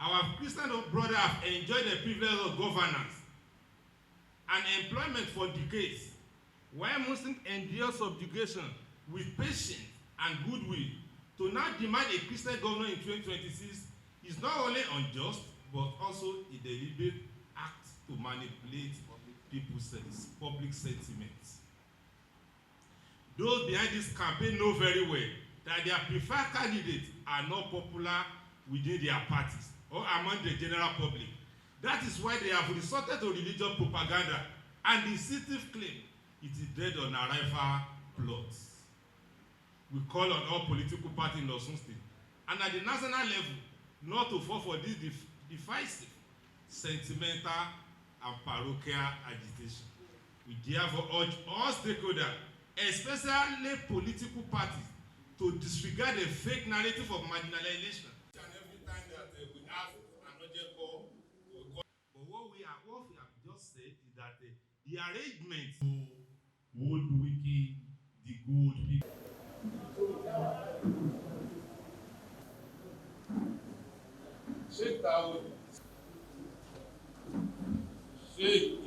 Our Christian brothers have enjoyed the privilege of governance and employment for decades, while Muslims endure subjugation with patience and goodwill. To now demand a Christian governor in 2026 is not only unjust, but also a deliberate act to manipulate people's public sentiments. Those behind this campaign know very well that their preferred candidates are not popular within their parties or among the general public. That is why they have resorted to religious propaganda and deceptive claim it is dead on arrival plots. We call on all political parties in Osun State and at the national level not to fall for this divisive, sentimental, and parochial agitation. We therefore urge all stakeholders, especially political parties, to disregard the fake narrative of marginalization. And every time that we have another call, but what we have just said is that the arrangement would wiki the good people. Shake that way. Shake.